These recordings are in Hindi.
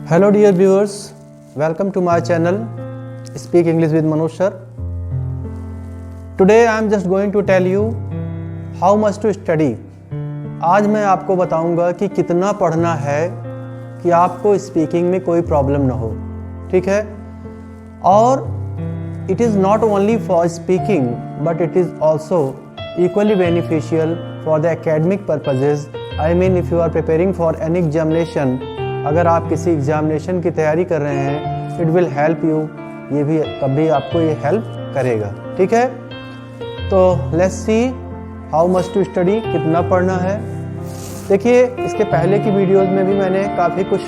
Hello dear viewers, welcome to my channel Speak English with Manoj sir. Today I am just going to tell you how much to study. आज मैं आपको बताऊंगा कि कितना पढ़ना है कि आपको स्पीकिंग में कोई प्रॉब्लम ना हो, ठीक है। और it is not only for speaking but it is also equally beneficial for the academic purposes. I mean if you are preparing for any examination, अगर आप किसी एग्जामिनेशन की तैयारी कर रहे हैं, इट विल हेल्प यू, ये भी कभी आपको ये हेल्प करेगा, ठीक है। तो let's see how much to study, कितना पढ़ना है। देखिए इसके पहले की वीडियोस में भी मैंने काफ़ी कुछ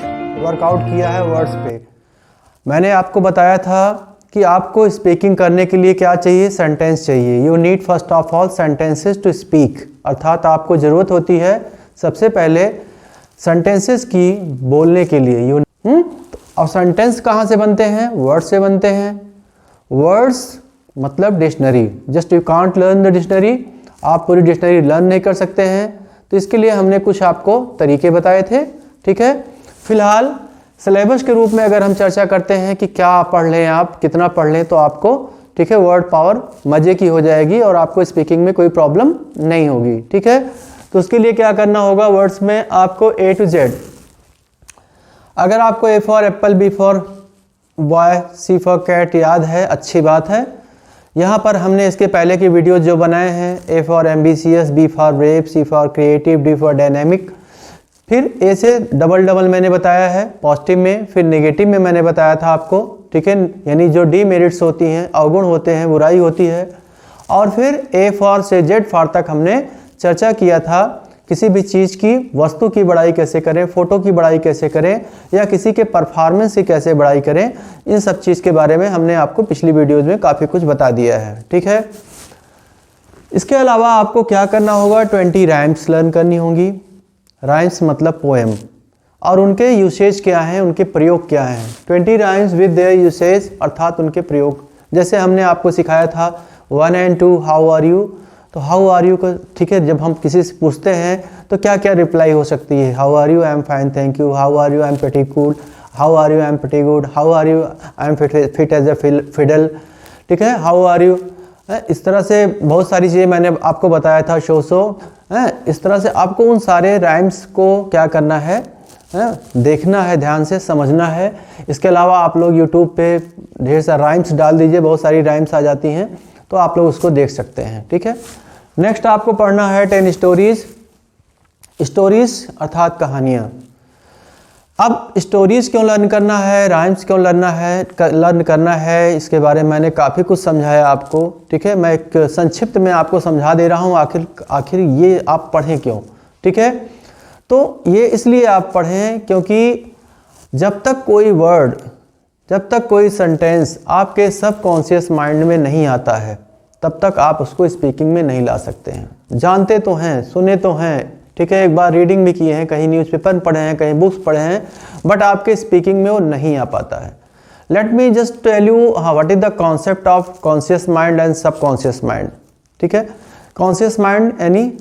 वर्कआउट किया है वर्ड्स पे। मैंने आपको बताया था कि आपको स्पीकिंग करने के लिए क्या चाहिए, सेंटेंस चाहिए। You need first of all sentences to speak, अर्थात आपको ज़रूरत होती है सबसे पहले सेंटेंसेस की बोलने के लिए। और सेंटेंस कहाँ से बनते हैं? वर्ड्स से बनते हैं। वर्ड्स मतलब dictionary. Just you can't learn the dictionary, आप पूरी डिक्शनरी लर्न नहीं कर सकते हैं। तो इसके लिए हमने कुछ आपको तरीके बताए थे, ठीक है। फिलहाल सिलेबस के रूप में अगर हम चर्चा करते हैं कि क्या पढ़ लें, आप कितना पढ़ लें, तो आपको, ठीक है, वर्ड पावर मज़े की हो जाएगी और आपको स्पीकिंग में कोई प्रॉब्लम नहीं होगी, ठीक है। तो उसके लिए क्या करना होगा, वर्ड्स में आपको A to Z। अगर आपको A for apple, B for boy, C for cat याद है, अच्छी बात है। यहाँ पर हमने इसके पहले की वीडियो जो बनाए हैं, A for ambitious, B for brave, C for creative, D for dynamic. फिर A से डबल मैंने बताया है पॉजिटिव में, फिर नेगेटिव में मैंने बताया था आपको, ठीक है, यानी जो डीमेरिट्स होती हैं, अवगुण होते हैं, बुराई होती है। और फिर A फॉर से Z फॉर तक हमने चर्चा किया था किसी भी चीज़ की, वस्तु की बड़ाई कैसे करें, फोटो की बड़ाई कैसे करें, या किसी के परफॉर्मेंस की कैसे बड़ाई करें। इन सब चीज़ के बारे में हमने आपको पिछली वीडियोज़ में काफ़ी कुछ बता दिया है, ठीक है। इसके अलावा आपको क्या करना होगा, 20 राइम्स लर्न करनी होंगी। राइम्स मतलब पोएम, और उनके यूसेज क्या हैं, उनके प्रयोग क्या हैं। 20 राइम्स विद देयर यूसेज, अर्थात उनके प्रयोग। जैसे हमने आपको सिखाया था 1 and 2 हाउ आर यू। तो हाउ आर यू को, ठीक है, जब हम किसी से पूछते हैं तो क्या क्या रिप्लाई हो सकती है। How are you, I am fine thank you. How are you, I am pretty cool. How are you, I am pretty good. How are you, I am fit as a fiddle, ठीक है। हाउ आर यू, इस तरह से बहुत सारी चीज़ें मैंने आपको बताया था, शो इस तरह से आपको उन सारे राइम्स को क्या करना है, देखना है, ध्यान से समझना है। इसके अलावा आप लोग यूट्यूब पे ढेर सारे राइम्स डाल दीजिए, बहुत सारी राइम्स आ जाती हैं, तो आप लोग उसको देख सकते हैं, ठीक है। नेक्स्ट आपको पढ़ना है 10 स्टोरीज। स्टोरीज अर्थात कहानियाँ। अब स्टोरीज क्यों लर्न करना है, राइम्स क्यों लर्न करना है, इसके बारे में मैंने काफ़ी कुछ समझाया आपको, ठीक है। मैं एक संक्षिप्त में आपको समझा दे रहा हूँ आखिर ये आप पढ़ें क्यों, ठीक है। तो ये इसलिए आप पढ़ें क्योंकि जब तक कोई वर्ड, जब तक कोई सेंटेंस आपके सबकॉन्शियस माइंड में नहीं आता है, तब तक आप उसको स्पीकिंग में नहीं ला सकते हैं। जानते तो हैं, सुने तो हैं, ठीक है, एक बार रीडिंग भी किए हैं, कहीं न्यूज़पेपर पढ़े हैं, कहीं बुक्स पढ़े हैं, बट आपके स्पीकिंग में वो नहीं आ पाता है। Let me just tell you what is the concept of conscious mind and subconscious mind, ठीक है। कॉन्शियस माइंड यानी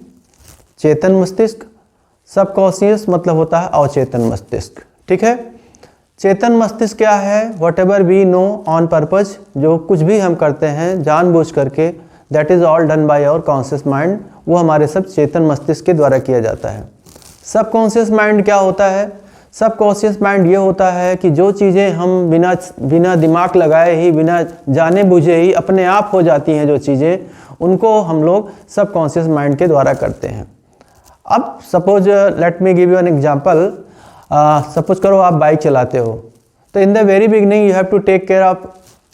चेतन मस्तिष्क, सबकॉन्शियस मतलब होता है अवचेतन मस्तिष्क, ठीक है। चेतन मस्तिष्क क्या है, whatever we know on purpose, जो कुछ भी हम करते हैं जानबूझ करके, that is all done by our conscious mind, वो हमारे सब चेतन मस्तिष्क के द्वारा किया जाता है। सबकॉन्शियस माइंड क्या होता है? सबकॉन्शियस माइंड ये होता है कि जो चीज़ें हम बिना दिमाग लगाए ही, बिना जाने बुझे ही अपने आप हो जाती हैं, जो चीज़ें, उनको हम लोग सबकॉन्शियस माइंड के द्वारा करते हैं। अब suppose let me give you an example. Suppose करो आप बाइक चलाते हो, तो in the very beginning you have to take care of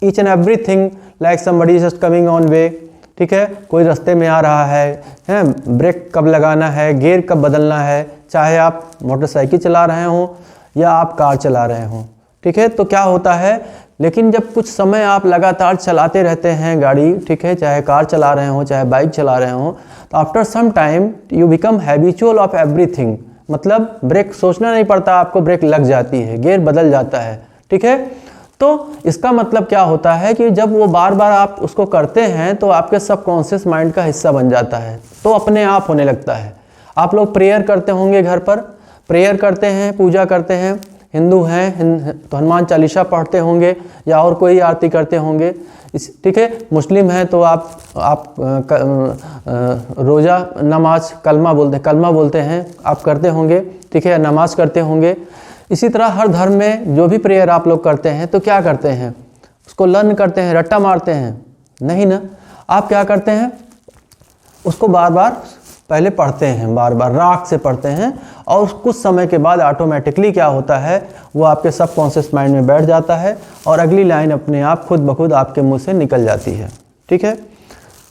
each and everything, like somebody just coming on way, ठीक है, कोई रास्ते में आ रहा है, ब्रेक कब लगाना है, गियर कब बदलना है, चाहे आप मोटरसाइकिल चला रहे हों या आप कार चला रहे हों, ठीक है। तो क्या होता है, लेकिन जब कुछ समय आप लगातार चलाते रहते हैं गाड़ी, ठीक है, चाहे कार चला रहे हों, चाहे बाइक चला रहे हों, तो after some time you become habitual of everything, मतलब ब्रेक सोचना नहीं पड़ता आपको, ब्रेक लग जाती है, गियर बदल जाता है, ठीक है। तो इसका मतलब क्या होता है कि जब वो बार बार आप उसको करते हैं तो आपके सबकॉन्शियस माइंड का हिस्सा बन जाता है, तो अपने आप होने लगता है। आप लोग प्रेयर करते होंगे घर पर, प्रेयर करते हैं, पूजा करते हैं, हिंदू हैं तो हनुमान चालीसा पढ़ते होंगे या और कोई आरती करते होंगे, ठीक है। मुस्लिम हैं तो आप रोज़ा नमाज कलमा बोलते हैं, आप करते होंगे, ठीक है, नमाज करते होंगे। इसी तरह हर धर्म में जो भी प्रेयर आप लोग करते हैं तो क्या करते हैं, उसको लर्न करते हैं, रट्टा मारते हैं, नहीं ना। आप क्या करते हैं, उसको बार बार पहले पढ़ते हैं, बार बार राग से पढ़ते हैं, और कुछ समय के बाद ऑटोमेटिकली क्या होता है, वो आपके सबकॉन्शियस माइंड में बैठ जाता है और अगली लाइन अपने आप खुद ब खुद आपके मुंह से निकल जाती है, ठीक है।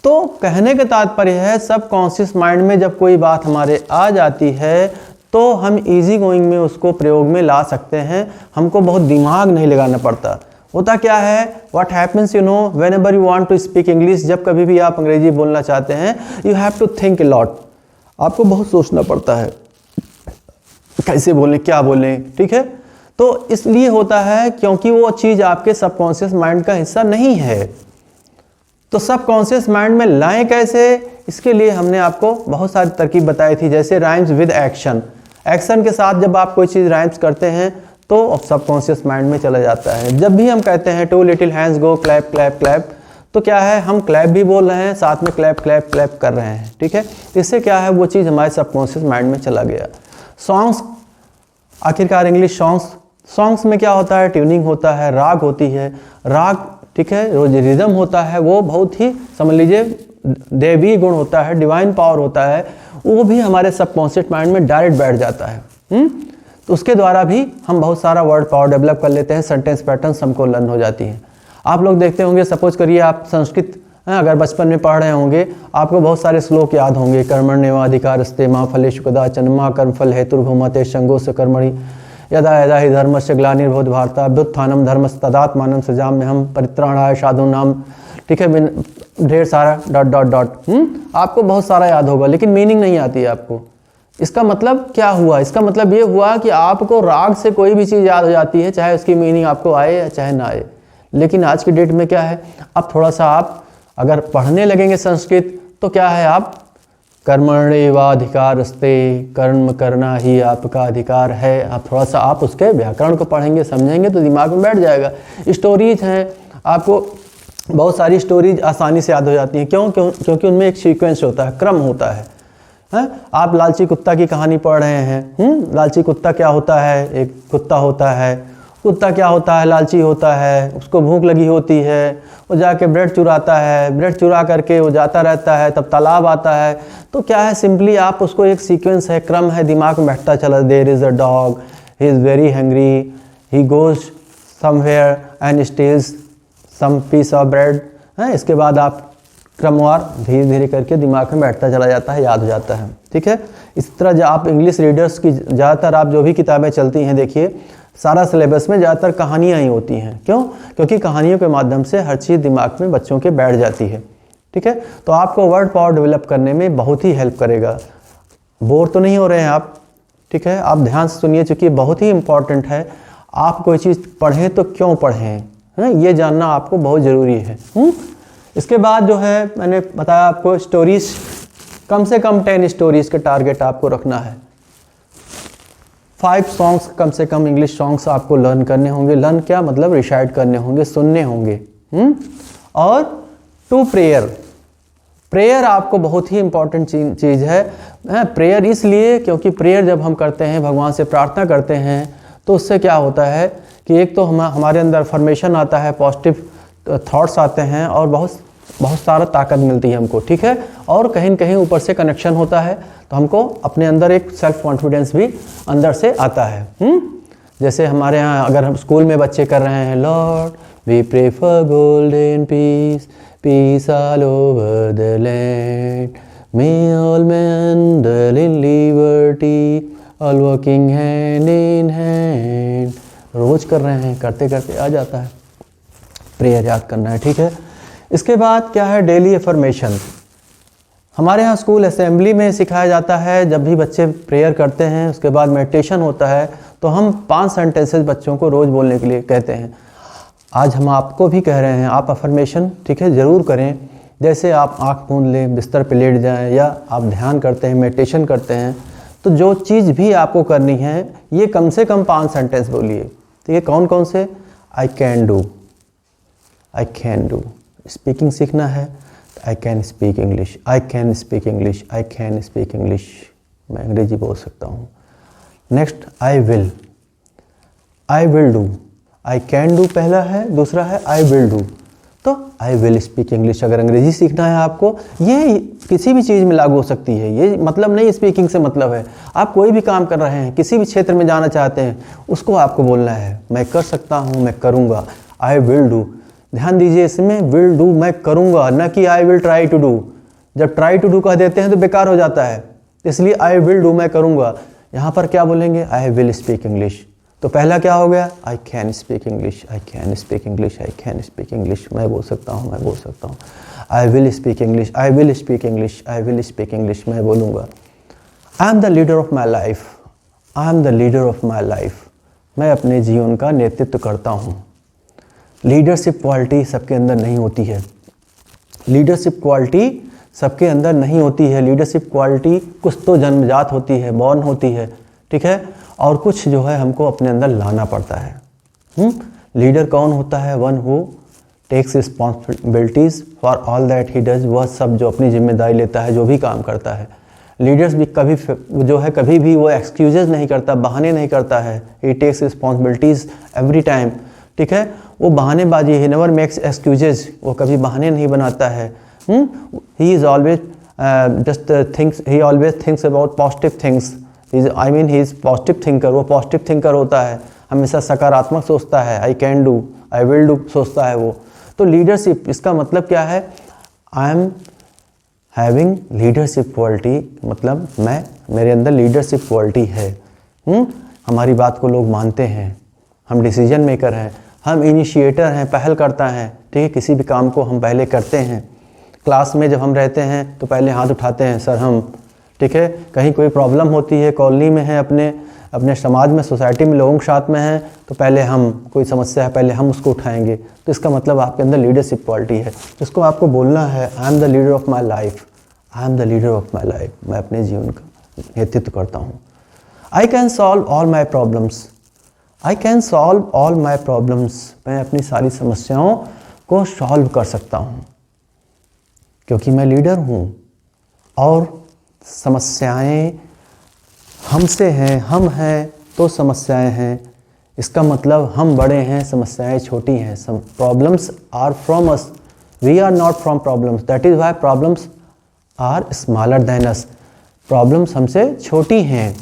तो कहने का तात्पर्य है सबकॉन्शियस माइंड में जब कोई बात हमारे आ जाती है तो हम इजी गोइंग में उसको प्रयोग में ला सकते हैं, हमको बहुत दिमाग नहीं लगाना पड़ता। होता क्या है, what happens you know, whenever you want to speak English, जब कभी भी आप अंग्रेजी बोलना चाहते हैं, you have to think a lot, आपको बहुत सोचना पड़ता है कैसे बोलें, क्या बोलें, ठीक है। तो इसलिए होता है क्योंकि वो चीज़ आपके सबकॉन्शियस माइंड का हिस्सा नहीं है। तो सबकॉन्शियस माइंड में लाएं कैसे, इसके लिए हमने आपको बहुत सारी तरकीब बताई थी, जैसे राइम्स विद एक्शन। एक्शन के साथ जब आप कोई चीज़ राइम्स करते हैं तो सबकॉन्शियस माइंड में चला जाता है। जब भी हम कहते हैं two little hands go clap clap clap, तो क्या है, हम क्लैप भी बोल रहे हैं, साथ में क्लैप क्लैप क्लैप कर रहे हैं, ठीक है। इससे क्या है, वो चीज़ हमारे सबकॉन्शियस माइंड में चला गया। सॉन्ग्स, आखिरकार इंग्लिश सॉन्ग्स में क्या होता है, ट्यूनिंग होता है, राग होती है, राग, ठीक है, रोज रिदम होता है, वो बहुत ही समझ लीजिए देवी गुण होता है, डिवाइन पावर होता है, वो भी हमारे सबकॉन्शियस माइंड में डायरेक्ट बैठ जाता है। तो उसके द्वारा भी हम बहुत सारा वर्ड पावर डेवलप कर लेते हैं, सेंटेंस पैटर्न्स हमको लर्न हो जाती हैं। आप लोग देखते होंगे, सपोज करिए आप संस्कृत अगर बचपन में पढ़ रहे होंगे, आपको बहुत सारे श्लोक याद होंगे, कर्मण्येवाधिकारस्ते मा फलेषु कदाचन मा कर्मफल हेतुर्भूमते संगोस्य कर्मणि यदा यदा हि धर्मस्य ग्लानिर्भवति भारत अभ्युत्थानम धर्मस्तदात्मानं सृजाम्यहं परित्राणाय साधूनां, ठीक है, ढेर सारा डॉट डॉट डॉट। आपको बहुत सारा याद होगा लेकिन मीनिंग नहीं आती है आपको। इसका मतलब क्या हुआ, इसका मतलब ये हुआ कि आपको राग से कोई भी चीज़ याद हो जाती है, चाहे उसकी मीनिंग आपको आए या चाहे ना आए। लेकिन आज की डेट में क्या है, अब थोड़ा सा आप अगर पढ़ने लगेंगे संस्कृत तो क्या है, आप कर्मण्येवाधिकारस्ते, कर्म करना ही आपका अधिकार है। आप थोड़ा सा आप उसके व्याकरण को पढ़ेंगे, समझेंगे तो दिमाग में बैठ जाएगा। स्टोरीज हैं, आपको बहुत सारी स्टोरीज आसानी से याद हो जाती हैं। क्योंकि उनमें एक सीक्वेंस होता है, क्रम होता है। आप लालची कुत्ता की कहानी पढ़ रहे हैं, लालची कुत्ता क्या होता है, एक कुत्ता होता है, कुत्ता क्या होता है, लालची होता है, उसको भूख लगी होती है, वो जाके ब्रेड चुराता है, ब्रेड चुरा करके वो जाता रहता है, तब तालाब आता है। तो क्या है, सिंपली आप उसको एक सीक्वेंस है, क्रम है, दिमाग में बैठता चला। There is a dog, he is very hungry, he goes somewhere and steals some piece of bread. इसके बाद आप क्रमवार धीरे धीरे करके दिमाग में बैठता चला जाता है, याद हो जाता है, ठीक है। इस तरह जो आप इंग्लिश रीडर्स की ज़्यादातर आप जो भी किताबें चलती हैं, देखिए सारा सिलेबस में ज़्यादातर कहानियाँ ही होती हैं। क्यों? क्योंकि कहानियों के माध्यम से हर चीज़ दिमाग में बच्चों के बैठ जाती है, ठीक है। तो आपको वर्ड पावर डेवलप करने में बहुत ही हेल्प करेगा। बोर तो नहीं हो रहे हैं आप, ठीक है। आप ध्यान से सुनिए, चूँकि बहुत ही इम्पॉर्टेंट है। आप कोई चीज़ पढ़ें तो क्यों पढ़ें, है ये जानना आपको बहुत ज़रूरी है। इसके बाद जो है मैंने बताया आपको स्टोरीज, कम से कम 10 स्टोरीज़ के टारगेट आपको रखना है। 5 सॉन्ग्स कम से कम इंग्लिश सॉन्ग्स आपको लर्न करने होंगे। लर्न क्या मतलब, रिसाइट करने होंगे, सुनने होंगे। और 2 प्रेयर आपको बहुत ही इंपॉर्टेंट चीज़ है। प्रेयर इसलिए क्योंकि प्रेयर जब हम करते हैं, भगवान से प्रार्थना करते हैं, तो उससे क्या होता है कि एक तो हमारे अंदर फॉर्मेशन आता है, पॉजिटिव थॉट्स आते हैं और बहुत सारा ताकत मिलती है हमको, ठीक है। और कहीं न कहीं ऊपर से कनेक्शन होता है, तो हमको अपने अंदर एक सेल्फ कॉन्फिडेंस भी अंदर से आता है। जैसे हमारे यहाँ अगर हम स्कूल में बच्चे कर रहे हैं, lord we pray for golden peace, peace all over the land, may all man dwell in liberty, all working hand in hand. रोज कर रहे हैं, करते करते आ जाता है। प्रेयर याद करना है, ठीक है। इसके बाद क्या है, डेली अफर्मेशन। हमारे यहाँ स्कूल असेंबली में सिखाया जाता है। जब भी बच्चे प्रेयर करते हैं, उसके बाद मेडिटेशन होता है, तो हम 5 सेंटेंसेस बच्चों को रोज़ बोलने के लिए कहते हैं। आज हम आपको भी कह रहे हैं, आप अफर्मेशन, ठीक है, ज़रूर करें। जैसे आप आँख मूंद लें, बिस्तर पर लेट जाएं, या आप ध्यान करते हैं, मेडिटेशन करते हैं, तो जो चीज़ भी आपको करनी है ये कम से कम 5 सेंटेंस बोलिए। ठीक है, कौन कौन से? I can do, I can do. Speaking सीखना है तो I can speak English, I can speak English, I can speak English, मैं अंग्रेजी बोल सकता हूँ। Next I will do. I can do पहला है, दूसरा है आई विल डू। तो आई विल स्पीक इंग्लिश, अगर अंग्रेजी सीखना है आपको, ये किसी भी चीज़ में लागू हो सकती है। ये मतलब नहीं स्पीकिंग से मतलब है, आप कोई भी काम कर रहे हैं, किसी भी क्षेत्र में जाना चाहते हैं, उसको आपको बोलना है मैं कर सकता हूँ, मैं करूँगा। आई विल डू, ध्यान दीजिए इसमें, विल डू मैं करूँगा, न कि I will try to do. जब ट्राई टू डू कह देते हैं तो बेकार हो जाता है, इसलिए आई विल डू मैं करूँगा। यहाँ पर क्या बोलेंगे? I will speak English. तो पहला क्या हो गया? I can speak English, I can speak English, I can speak English, मैं बोल सकता हूँ, मैं बोल सकता हूँ। I will speak English, I will speak English, I will speak English, मैं बोलूँगा। I am the leader of my life, I am the leader of my life, मैं अपने जीवन का नेतृत्व करता हूँ। लीडरशिप क्वालिटी सबके अंदर नहीं होती है, लीडरशिप क्वालिटी सबके अंदर नहीं होती है। लीडरशिप क्वालिटी कुछ तो जन्मजात होती है, बॉर्न होती है, ठीक है, और कुछ जो है हमको अपने अंदर लाना पड़ता है। लीडर कौन होता है? One who takes responsibilities for all that he does, वह सब जो अपनी जिम्मेदारी लेता है, जो भी काम करता है। लीडर्स भी कभी जो है कभी भी वो एक्सक्यूजेस नहीं करता, बहाने नहीं करता है। ही टेक्स रिस्पॉन्सिबिलिटीज़ एवरी टाइम, ठीक है, वो बहानेबाजी, ही नेवर मेक्स एक्सक्यूजेज, वो कभी बहाने नहीं बनाता है। He is always just thinks, he always thinks about positive things, I mean he is positive thinker, वो पॉजिटिव थिंकर होता है, हमेशा सकारात्मक सोचता है। I can do, I will do सोचता है वो। तो लीडरशिप, इसका मतलब क्या है? I am having leadership quality, मतलब मैं, मेरे अंदर लीडरशिप क्वालिटी है। हमारी बात को लोग मानते हैं, हम डिसीजन मेकर हैं, हम इनिशिएटर हैं, पहल करता है, ठीक है, किसी भी काम को हम पहले करते हैं। क्लास में जब हम रहते हैं तो पहले हाथ उठाते हैं सर हम, ठीक है, कहीं कोई प्रॉब्लम होती है, कॉलोनी में है, अपने समाज में, सोसाइटी में लोगों के साथ में है, तो पहले हम, कोई समस्या है पहले हम उसको उठाएंगे। तो इसका मतलब आपके अंदर लीडरशिप क्वालिटी है, जिसको आपको बोलना है I am the leader of my life, I am the leader of my life, मैं अपने जीवन का नेतृत्व करता हूँ। I can solve all my problems, I can solve all my problems, मैं अपनी सारी समस्याओं को सॉल्व कर सकता हूँ, क्योंकि मैं लीडर हूँ और समस्याएं हमसे हैं, हम हैं तो समस्याएं हैं। इसका मतलब हम बड़े हैं, समस्याएं छोटी हैं। Problems are from us, we are not from problems, that is why problems are smaller than us. Problems हमसे छोटी हैं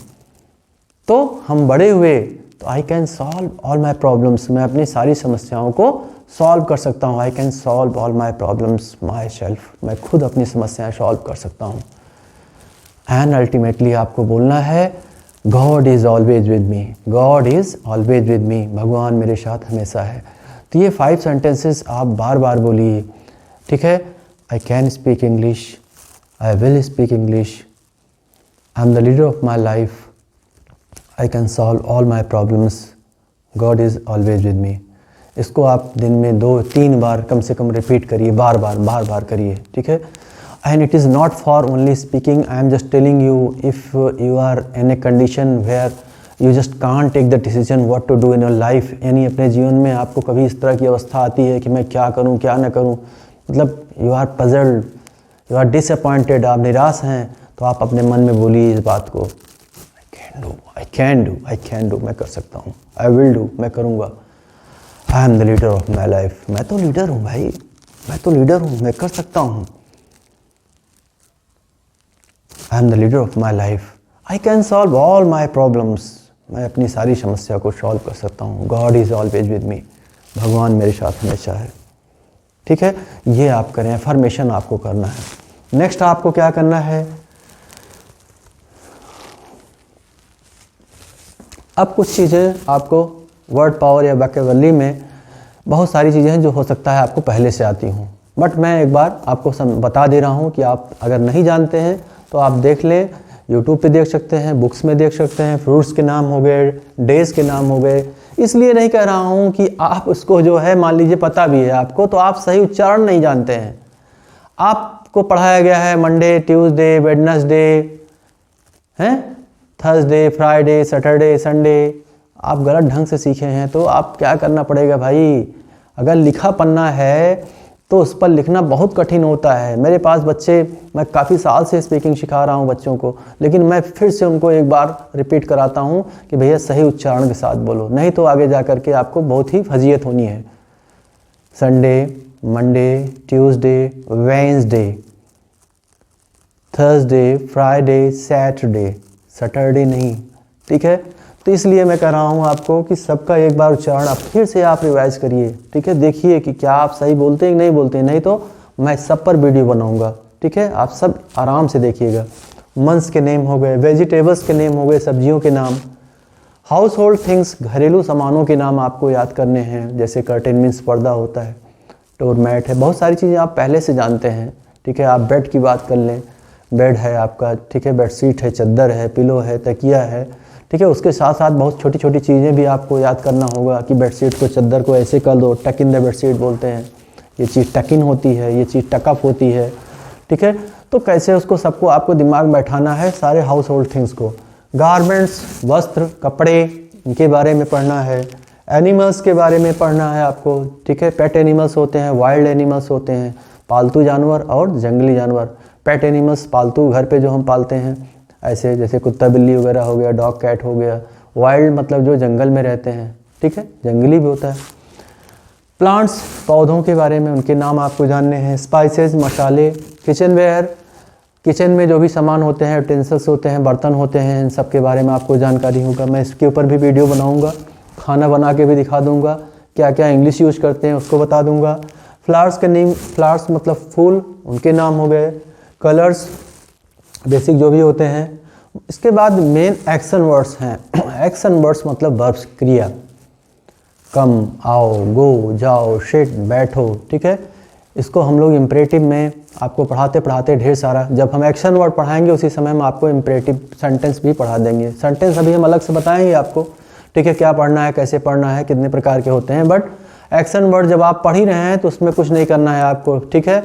तो हम बड़े हुए, तो I can solve all my problems, मैं अपनी सारी समस्याओं को सॉल्व कर सकता हूँ। I can solve all my problems myself, मैं खुद अपनी समस्याएं सॉल्व कर सकता हूँ। एंड अल्टीमेटली आपको बोलना है God is always with me, God is always with me, भगवान मेरे साथ हमेशा है। तो ये 5 सेंटेंसेस आप बार बार बोलिए, ठीक है। I can speak English, I will speak English, I am the leader of my life, I can solve all my problems, God is always with me. इसको आप दिन में 2-3 बार कम से कम रिपीट करिए, बार बार करिए, ठीक है। And it is not for only speaking. I am just telling you, if you are in a condition where you just can't take the decision what to do in your life, यानी अपने जीवन में आपको कभी इस तरह की अवस्था आती है कि मैं क्या करूं क्या ना करूं, मतलब you are puzzled, you are disappointed, आप निराश हैं, तो आप अपने मन में बोलिए इस बात को, I can do, मैं कर सकता हूँ, I will do, मैं करूँगा, I am the leader of my life, मैं तो लीडर हूँ भाई, मैं तो लीडर हूँ, मैं कर सकता हूँ। I am the leader of my life. I can solve all my problems. मैं अपनी सारी समस्या को सॉल्व कर सकता हूँ। God is always with me. भगवान मेरे साथ हमेशा है, ठीक है। ये आप करें, अफर्मेशन आपको करना है। नेक्स्ट आपको क्या करना है? अब कुछ चीज़ें आपको वर्ड पावर या वोकैबुलरी में बहुत सारी चीज़ें हैं जो हो सकता है आपको पहले से आती हूँ, बट मैं एक बार आपको बता दे रहा हूँ कि आप अगर नहीं जानते हैं तो आप देख लें, यूट्यूब पे देख सकते हैं, बुक्स में देख सकते हैं, फ्रूट्स के नाम हो गए, डेज़ के नाम हो गए। इसलिए नहीं कह रहा हूँ कि आप उसको जो है, मान लीजिए पता भी है आपको, तो आप सही उच्चारण नहीं जानते हैं। आपको पढ़ाया गया है मंडे, ट्यूसडे, वेडनेसडे, हैं, थर्सडे, फ्राइडे, सैटरडे, संडे आप गलत ढंग से सीखे हैं तो आप क्या करना पड़ेगा भाई, अगर लिखा पन्ना है तो उस पर लिखना बहुत कठिन होता है। मेरे पास बच्चे, मैं काफ़ी साल से स्पीकिंग सिखा रहा हूँ बच्चों को, लेकिन मैं फिर से उनको एक बार रिपीट कराता हूँ कि भैया सही उच्चारण के साथ बोलो, नहीं तो आगे जा कर के आपको बहुत ही फजीयत होनी है। Sunday, Monday, Tuesday, Wednesday, Thursday, Friday, Saturday, Saturday नहीं, ठीक है। तो इसलिए मैं कह रहा हूँ आपको कि सबका एक बार उच्चारण आप फिर से आप रिवाइज करिए, ठीक है। देखिए कि क्या आप सही बोलते हैं कि नहीं बोलते हैं, नहीं तो मैं सब पर वीडियो बनाऊंगा, ठीक है। आप सब आराम से देखिएगा। मंथ्स के नेम हो गए, वेजिटेबल्स के नेम हो गए, सब्जियों के नाम, हाउस होल्ड थिंग्स घरेलू सामानों के नाम आपको याद करने हैं, जैसे कर्टेन मीन्स पर्दा होता है, डोरमैट है, बहुत सारी चीज़ें आप पहले से जानते हैं, ठीक है। आप बेड की बात कर लें, बेड है आपका, ठीक है, बेडशीट है, चद्दर है, पिलो है, तकिया है, ठीक है। उसके साथ साथ बहुत छोटी छोटी चीज़ें भी आपको याद करना होगा कि बेडशीट को, चद्दर को ऐसे कर दो, टक इन द बेडशीट बोलते हैं, ये चीज़ टक इन होती है, ये चीज़ टकअप होती है, ठीक है। तो कैसे उसको सबको आपको दिमाग में बैठाना है, सारे हाउस होल्ड थिंग्स को। गारमेंट्स, वस्त्र, कपड़े, इनके बारे में पढ़ना है। एनिमल्स के बारे में पढ़ना है आपको, ठीक है। पेट एनिमल्स होते हैं, वाइल्ड एनिमल्स होते हैं, पालतू जानवर और जंगली जानवर। पेट एनिमल्स पालतू घर पे जो हम पालते हैं, ऐसे जैसे कुत्ता बिल्ली वगैरह हो गया, डॉग कैट हो गया। वाइल्ड मतलब जो जंगल में रहते हैं, ठीक है, जंगली भी होता है। प्लांट्स, पौधों के बारे में उनके नाम आपको जानने हैं। स्पाइसेस, मसाले। किचन वेयर, किचन में जो भी सामान होते हैं, यूटेंसिल्स होते हैं, बर्तन होते हैं, इन सब के बारे में आपको जानकारी होगा। मैं इसके ऊपर भी वीडियो बनाऊंगा, खाना बना के भी दिखा दूंगा, क्या क्या इंग्लिश यूज करते हैं उसको बता दूंगा। फ्लावर्स के नेम, फ्लावर्स मतलब फूल, उनके नाम हो गए। कलर्स, बेसिक जो भी होते हैं। इसके बाद मेन एक्शन वर्ड्स हैं। एक्शन वर्ड्स मतलब वर्ब्स, क्रिया। कम, आओ, गो, जाओ, सिट, बैठो, ठीक है। इसको हम लोग इम्परेटिव में आपको पढ़ाते पढ़ाते ढेर सारा, जब हम एक्शन वर्ड पढ़ाएंगे उसी समय हम आपको इम्परेटिव सेंटेंस भी पढ़ा देंगे। सेंटेंस अभी हम अलग से बताएंगे आपको, ठीक है, क्या पढ़ना है, कैसे पढ़ना है, कितने प्रकार के होते हैं। बट एक्शन वर्ड जब आप पढ़ ही रहे हैं तो उसमें कुछ नहीं करना है आपको, ठीक है।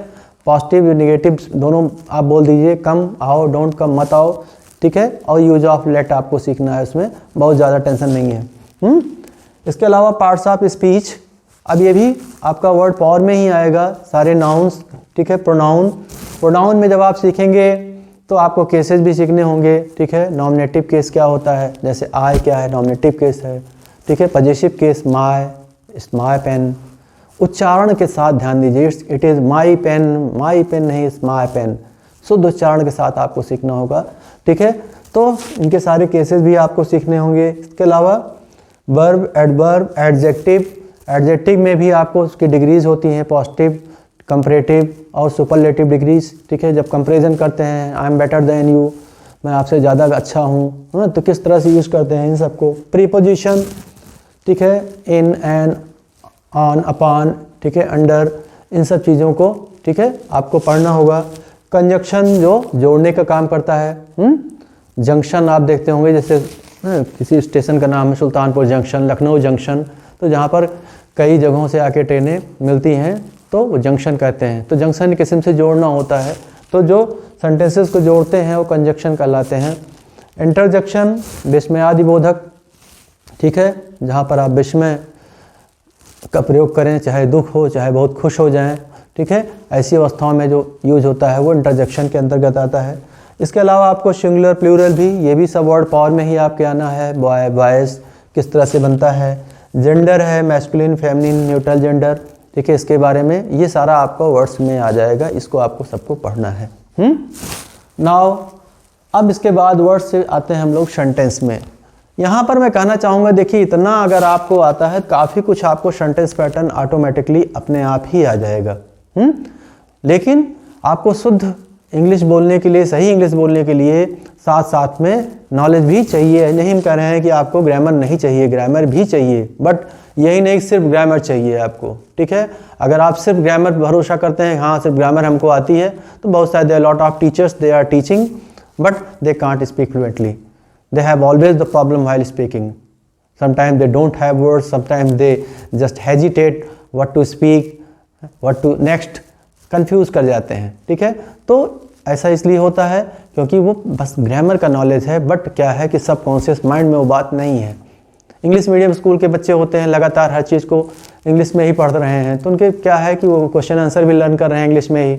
पॉजिटिव निगेटिव दोनों आप बोल दीजिए, कम, आओ, डोंट कम, मत आओ, ठीक है। और यूज ऑफ लेट आपको सीखना है, उसमें बहुत ज़्यादा टेंशन नहीं है। इसके अलावा पार्ट्स ऑफ स्पीच, अब ये भी आपका वर्ड पावर में ही आएगा, सारे नाउन्स, ठीक है। प्रोनाउन, प्रोनाउन में जब आप सीखेंगे तो आपको केसेस भी सीखने होंगे, ठीक है। नॉमिनेटिव केस क्या होता है, जैसे आई क्या है, नॉमिनेटिव केस है, ठीक है। Possessive case, my, my pen. उच्चारण के साथ ध्यान दीजिए, it is my pen, my pen नहीं, इट्स माई पेन। शुद्ध उच्चारण के साथ आपको सीखना होगा, ठीक है। तो इनके सारे केसेस भी आपको सीखने होंगे। इसके अलावा वर्ब, एडवर्ब, एडजेक्टिव। एडजेक्टिव में भी आपको उसकी डिग्रीज होती हैं, पॉजिटिव, कंपैरेटिव और सुपरलेटिव डिग्रीज, ठीक है। जब कंपैरिजन करते हैं, I am better than you, मैं आपसे ज़्यादा अच्छा हूँ, तो किस तरह से यूज़ करते हैं इन सबको। प्रीपोजिशन, ठीक है, इन, एन, ऑन, अपॉन, ठीक है, अंडर, इन सब चीज़ों को, ठीक है, आपको पढ़ना होगा। कंजक्शन जो जोड़ने का काम करता है। जंक्शन आप देखते होंगे, जैसे किसी स्टेशन का नाम है सुल्तानपुर जंक्शन, लखनऊ जंक्शन, तो जहाँ पर कई जगहों से आके ट्रेनें मिलती हैं तो वो जंक्शन कहते हैं। तो जंक्शन किस्म से जोड़ना होता है, तो जो सेंटेंसेस को जोड़ते हैं वो कंजक्शन कहलाते हैं। इंटरजेक्शन, विस्मयादिबोधक, ठीक है, जहाँ पर आप विस्मय का प्रयोग करें, चाहे दुख हो, चाहे बहुत खुश हो जाएं, ठीक है, ऐसी अवस्थाओं में जो यूज होता है वो इंटरजेक्शन के अंतर्गत आता है। इसके अलावा आपको सिंगुलर, प्लूरल भी, ये भी सब वर्ड पावर में ही आपके आना है। बॉय, बॉयज़ किस तरह से बनता है। जेंडर है, मैस्कुलिन, फेमिनिन, न्यूट्रल जेंडर, ठीक है, इसके बारे में ये सारा आपको वर्ड्स में आ जाएगा, इसको आपको सबको पढ़ना है। नाउ अब इसके बाद वर्ड्स से आते हैं हम लोग सेंटेंस में। यहाँ पर मैं कहना चाहूँगा, देखिए इतना अगर आपको आता है, काफ़ी कुछ आपको सेंटेंस पैटर्न ऑटोमेटिकली अपने आप ही आ जाएगा। लेकिन आपको शुद्ध इंग्लिश बोलने के लिए, सही इंग्लिश बोलने के लिए साथ साथ में नॉलेज भी चाहिए। नहीं हम कह रहे हैं कि आपको ग्रामर नहीं चाहिए, ग्रामर भी चाहिए, बट यही नहीं सिर्फ ग्रामर चाहिए आपको, ठीक है। अगर आप सिर्फ ग्रामर भरोसा करते हैं, हाँ सिर्फ ग्रामर हमको आती है, तो बहुत सारे they are lot of teachers, they are teaching but they can't speak fluently. They have always the problem while speaking. Sometimes they don't have words, sometimes they just hesitate what to speak, what to next, confuse कर जाते हैं, ठीक है. तो ऐसा इसलिए होता है क्योंकि वो बस ग्रामर का नॉलेज है, बट क्या है कि सबकॉन्शियस माइंड में वो बात नहीं है। इंग्लिश मीडियम स्कूल के बच्चे होते हैं, लगातार हर चीज़ को इंग्लिश में ही पढ़ रहे हैं, तो उनके क्या है कि वो क्वेश्चन आंसर भी लर्न कर रहे हैं इंग्लिश में ही,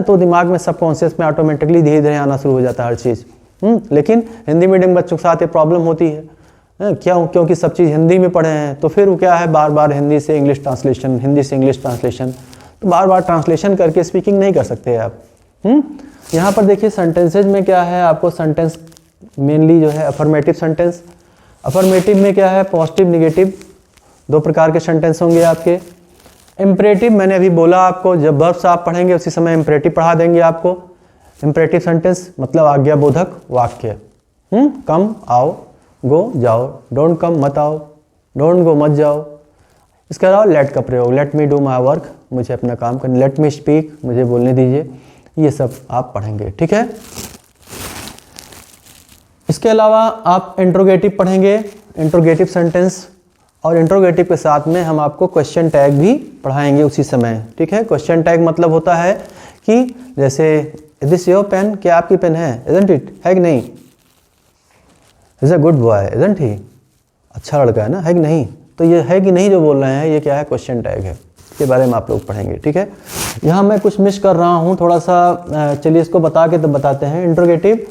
तो दिमाग में सबकॉन्शियस में ऑटोमेटिकली धीरे धीरे आना शुरू हो जाता है हर चीज़। लेकिन हिंदी मीडियम बच्चों के साथ ये प्रॉब्लम होती है, क्यों? क्योंकि सब चीज़ हिंदी में पढ़े हैं, तो फिर वो क्या है, बार बार हिंदी से इंग्लिश ट्रांसलेशन, हिंदी से इंग्लिश ट्रांसलेशन, तो बार बार ट्रांसलेशन करके स्पीकिंग नहीं कर सकते आप। यहाँ पर देखिए सेंटेंसेज में क्या है, आपको सेंटेंस मेनली जो है अफर्मेटिव सेंटेंस, अफर्मेटिव में क्या है, पॉजिटिव निगेटिव, दो प्रकार के सेंटेंस होंगे आपके। इम्परेटिव मैंने अभी बोला आपको, जब वर्ब्स आप पढ़ेंगे उसी समय इम्परेटिव पढ़ा देंगे आपको। इम्परेटिव सेंटेंस मतलब आज्ञाबोधक वाक्य, कम आओ, गो जाओ, डोंट कम मत आओ, डोंट गो मत जाओ। इसके अलावा लेट का प्रयोग, let me do my work, मुझे अपना काम करने, लेट मी स्पीक, मुझे बोलने दीजिए, ये सब आप पढ़ेंगे, ठीक है। इसके अलावा आप इंट्रोगेटिव पढ़ेंगे, इंट्रोगेटिव सेंटेंस, और इंट्रोगेटिव के साथ में हम आपको क्वेश्चन टैग भी पढ़ाएंगे उसी समय, ठीक है। क्वेश्चन टैग मतलब होता है कि जैसे इज दिस योर पेन, क्या आपकी पेन है, इजंट इट, है कि नहीं, is a good boy, isn't he, अच्छा लड़का है ना, है कि नहीं, तो ये है कि नहीं जो बोल रहे हैं, ये क्या है, क्वेश्चन टैग है, इसके बारे में आप लोग पढ़ेंगे, ठीक है। यहाँ मैं कुछ मिस कर रहा हूँ थोड़ा सा, चलिए इसको बता के तो बताते हैं। इंट्रोगेटिव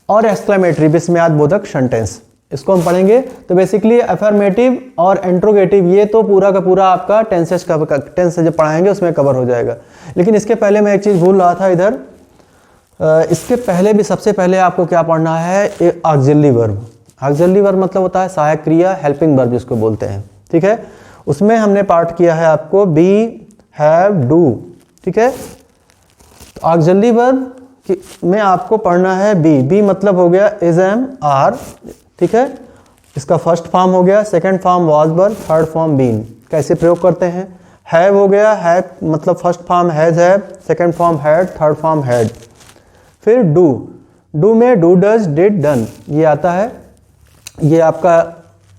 और एक्सक्लेमेटरी विस्मयाद बोधक सेंटेंस, इसको हम पढ़ेंगे। तो बेसिकली अफर्मेटिव और इंट्रोगेटिव ये तो पूरा का पूरा आपका टेंसेस का टेंस जब पढ़ाएंगे उसमें कवर हो जाएगा। लेकिन इसके पहले मैं एक चीज़ भूल रहा था इधर, इसके पहले भी सबसे पहले आपको क्या पढ़ना है, एक ऑक्सिलरी वर्ब। ऑक्सिलरी वर्ब मतलब होता है सहायक क्रिया, हेल्पिंग वर्ब जिसको बोलते हैं, ठीक है। उसमें हमने पार्ट किया है आपको बी, हैव, डू, ठीक है। तो ऑक्सिलरी वर्ब में आपको पढ़ना है बी, बी मतलब हो गया इज, एम, आर, ठीक है। इसका फर्स्ट फॉर्म हो गया, second form was, were, third form been. कैसे प्रयोग करते हैं, हैव हो गया, हैव मतलब first form has, have, second form had, third form had. फिर डू, डू में डू, डज, डिड, डन ये आता है, ये आपका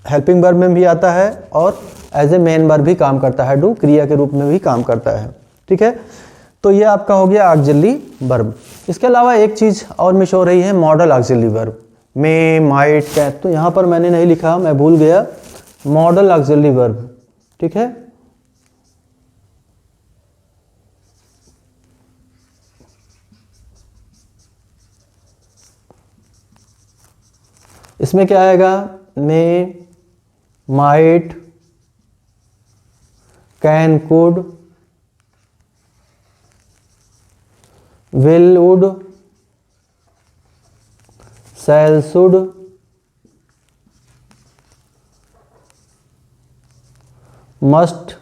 हेल्पिंग वर्ब में भी आता है और एज ए मेन वर्ब भी काम करता है, डू क्रिया के रूप में भी काम करता है, ठीक है। तो ये आपका हो गया ऑक्सिलरी वर्ब। इसके अलावा एक चीज़ और मिस हो रही है, model auxiliary verb, may, might, can, तो यहाँ पर मैंने नहीं लिखा, मैं भूल गया, मॉडल ऑक्सिलरी वर्ब, ठीक है। इसमें क्या आएगा, may, might, can, could, will, would, shall, should, must,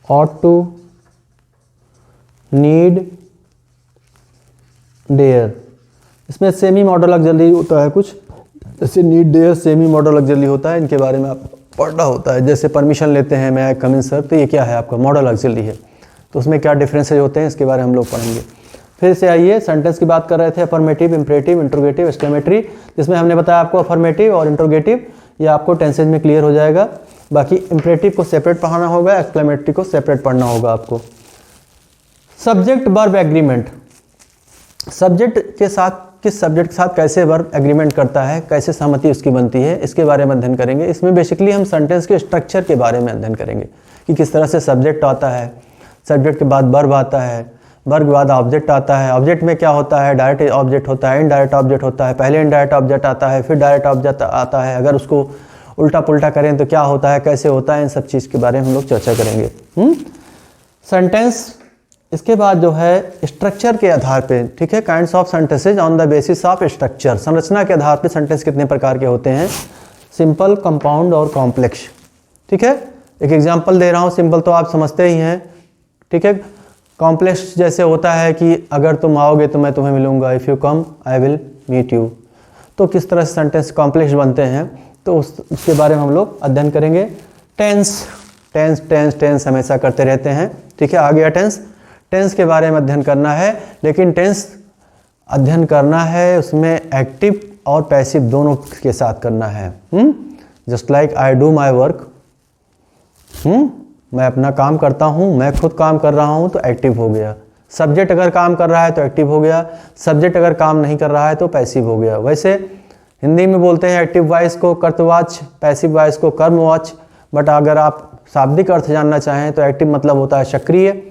ought to, need, dare. इसमें सेमी मॉडल ऑक्सिलरी होता है कुछ, जैसे need, dare semi modal auxiliary होता है, इनके बारे में आप पढ़ना होता है। जैसे परमिशन लेते हैं, मैं कम इन सर, तो ये क्या है आपका मॉडल ऑक्सिलरी है, तो उसमें क्या डिफरेंसेज होते हैं इसके बारे में हम लोग पढ़ेंगे। फिर से आइए, सेंटेंस की बात कर रहे थे, अफर्मेटिव, इम्परेटिव, इंट्रोगेटिव, एक्सक्लेमेटरी, जिसमें हमने बताया आपको अफर्मेटिव और इंट्रोगेटिव ये आपको टेंसेज में क्लियर हो जाएगा। बाकी इम्परेटिव को सेपरेट पढ़ाना होगा, एक्सक्लेमेटरी को सेपरेट पढ़ना होगा आपको। सब्जेक्ट वर्ब एग्रीमेंट, सब्जेक्ट के साथ, किस सब्जेक्ट के साथ कैसे वर्ब एग्रीमेंट करता है, कैसे सहमति उसकी बनती है, इसके बारे में अध्ययन करेंगे। इसमें बेसिकली हम सेंटेंस के स्ट्रक्चर के बारे में अध्ययन करेंगे कि किस तरह से सब्जेक्ट आता है, सब्जेक्ट के बाद वर्ब आता है, वर्ब के बाद ऑब्जेक्ट आता है, ऑब्जेक्ट में क्या होता है, डायरेक्ट ऑब्जेक्ट होता है, इनडायरेक्ट ऑब्जेक्ट होता है, पहले इनडायरेक्ट ऑब्जेक्ट आता है, फिर डायरेक्ट ऑब्जेक्ट आता है, अगर उसको उल्टा पुल्टा करें तो क्या होता है, कैसे होता है, इन सब चीज़ के बारे में हम लोग चर्चा करेंगे। सेंटेंस, इसके बाद जो है स्ट्रक्चर के आधार पे, ठीक है, kinds of sentences on the basis of structure, संरचना के आधार पे सेंटेंस कितने प्रकार के होते हैं, सिंपल, कंपाउंड और कॉम्प्लेक्स, ठीक है। एक एग्जांपल दे रहा हूँ, सिंपल तो आप समझते ही हैं, ठीक है। कॉम्प्लेक्स जैसे होता है कि अगर तुम आओगे तो मैं तुम्हें मिलूंगा, if you come I will meet you, तो किस तरह से सेंटेंस कॉम्प्लेक्स बनते हैं, तो उसके बारे में हम लोग अध्ययन करेंगे। टेंस, टेंस टेंस टेंस हमेशा करते रहते हैं, ठीक है। आ गया टेंस, टेंस के बारे में अध्ययन करना है, लेकिन टेंस अध्ययन करना है उसमें एक्टिव और पैसिव दोनों के साथ करना है। Just like I do my work, मैं अपना काम करता हूँ, मैं खुद काम कर रहा हूँ तो एक्टिव हो गया, सब्जेक्ट अगर काम कर रहा है तो एक्टिव हो गया, सब्जेक्ट अगर काम नहीं कर रहा है तो पैसिव हो गया। वैसे हिंदी में बोलते हैं एक्टिव वॉइस को कर्तवाच, पैसिव वॉइस को कर्मवाच, बट अगर आप शाब्दिक अर्थ जानना चाहें तो एक्टिव मतलब होता है सक्रिय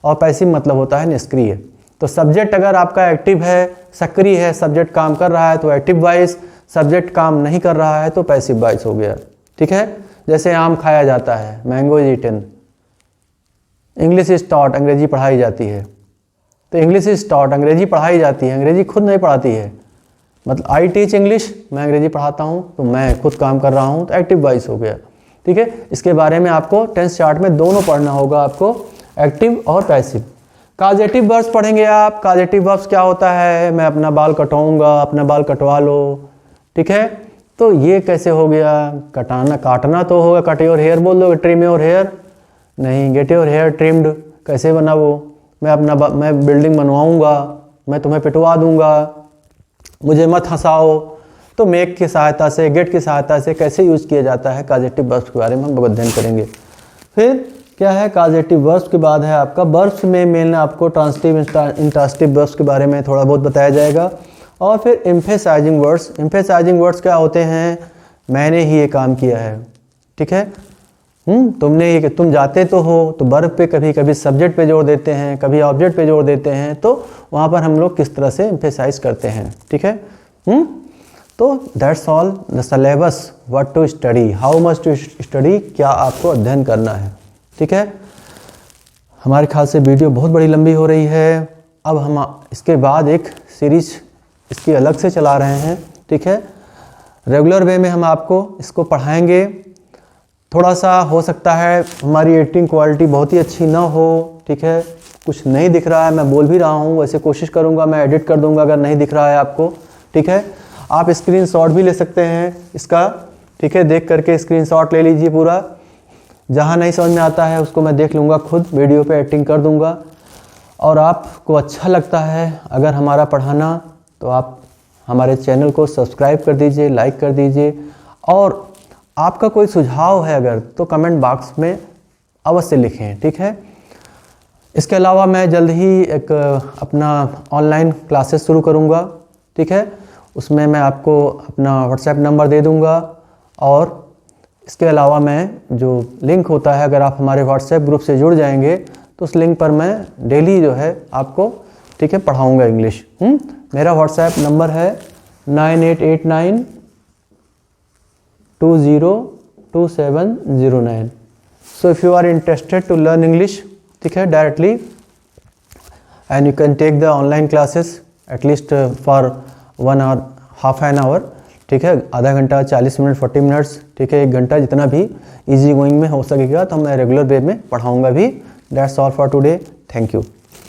और पैसिव मतलब होता है निष्क्रिय। तो सब्जेक्ट अगर आपका एक्टिव है, सक्रिय है, सब्जेक्ट काम कर रहा है तो एक्टिव वॉइस, सब्जेक्ट काम नहीं कर रहा है तो पैसिव वॉइस हो गया। ठीक है, जैसे आम खाया जाता है, mango is eaten. English is taught, अंग्रेजी पढ़ाई जाती है। तो इंग्लिश इज टॉट, अंग्रेजी पढ़ाई जाती है, अंग्रेजी खुद नहीं पढ़ाती है। मतलब आई टीच इंग्लिश, मैं अंग्रेजी पढ़ाता हूँ तो मैं खुद काम कर रहा हूँ, तो एक्टिव वॉइस हो गया। ठीक है, इसके बारे में आपको टेंस चार्ट में दोनों पढ़ना होगा आपको, एक्टिव और पैसिव। काजेटिव वर्ब्स पढ़ेंगे आप। काजेटिव वर्ब्स क्या होता है, मैं अपना बाल कटवाऊंगा, अपना बाल कटवा लो। ठीक है, तो ये कैसे हो गया, कटाना काटना तो होगा, कट योर हेयर बोल दो, ट्रिम योर हेयर नहीं, गेट योर हेयर ट्रिम्ड कैसे बना वो, मैं बिल्डिंग बनवाऊंगा, मैं तुम्हें पिटवा दूंगा, मुझे मत हंसाओ। तो मेक की सहायता से, गेट की सहायता से कैसे यूज किया जाता है काजेटिव वर्ब्स के बारे में हम अध्ययन करेंगे। फिर क्या है, काजेटिव वर्ब्स के बाद है आपका वर्ब्स में मेन आपको ट्रांसिटिव इंट्रांसिटिव वर्ब्स के बारे में थोड़ा बहुत बताया जाएगा। और फिर एम्फेसाइजिंग वर्ड्स। एम्फेसाइजिंग वर्ड्स क्या होते हैं, मैंने ही ये काम किया है। ठीक है, तुमने ये, तुम जाते तो हो, तो वर्ब पे कभी कभी सब्जेक्ट पे जोड़ देते हैं, कभी ऑब्जेक्ट पे जोड़ देते हैं, तो वहाँ पर हम लोग किस तरह से एम्फेसाइज करते हैं। ठीक है, तो that's all the syllabus, what to study, how much to study, क्या आपको अध्ययन करना है। ठीक है, हमारे ख्याल से वीडियो बहुत बड़ी लंबी हो रही है। अब हम इसके बाद एक सीरीज इसकी अलग से चला रहे हैं। ठीक है, रेगुलर वे में हम आपको इसको पढ़ाएंगे। थोड़ा सा हो सकता है हमारी एडिटिंग क्वालिटी बहुत ही अच्छी ना हो। ठीक है, कुछ नहीं दिख रहा है, मैं बोल भी रहा हूँ, वैसे कोशिश करूँगा मैं एडिट कर दूँगा अगर नहीं दिख रहा है आपको। ठीक है, आप स्क्रीनशॉट भी ले सकते हैं इसका। ठीक है, देख करके स्क्रीनशॉट ले लीजिए पूरा, जहाँ नहीं समझ में आता है उसको मैं देख लूँगा, खुद वीडियो पे एडिटिंग कर दूँगा। और आपको अच्छा लगता है अगर हमारा पढ़ाना, तो आप हमारे चैनल को सब्सक्राइब कर दीजिए, लाइक कर दीजिए। और आपका कोई सुझाव है अगर, तो कमेंट बॉक्स में अवश्य लिखें। ठीक है, इसके अलावा मैं जल्द ही एक अपना ऑनलाइन क्लासेस शुरू करूँगा। ठीक है, उसमें मैं आपको अपना व्हाट्सएप नंबर दे दूँगा। और इसके अलावा मैं जो लिंक होता है, अगर आप हमारे व्हाट्सएप ग्रुप से जुड़ जाएंगे तो उस लिंक पर मैं डेली जो है आपको, ठीक है, पढ़ाऊँगा इंग्लिश। मेरा व्हाट्सएप नंबर है 9889202709। So if you are interested to learn English, ठीक है, directly, and you can take the online classes at least for 1 hour, half an hour. ठीक है, आधा घंटा, 40 मिनट, 40 मिनट्स, ठीक है, 1 घंटा, जितना भी इजी गोइंग में हो सकेगा तो मैं रेगुलर वे में पढ़ाऊँगा भी। That's all for today, thank you.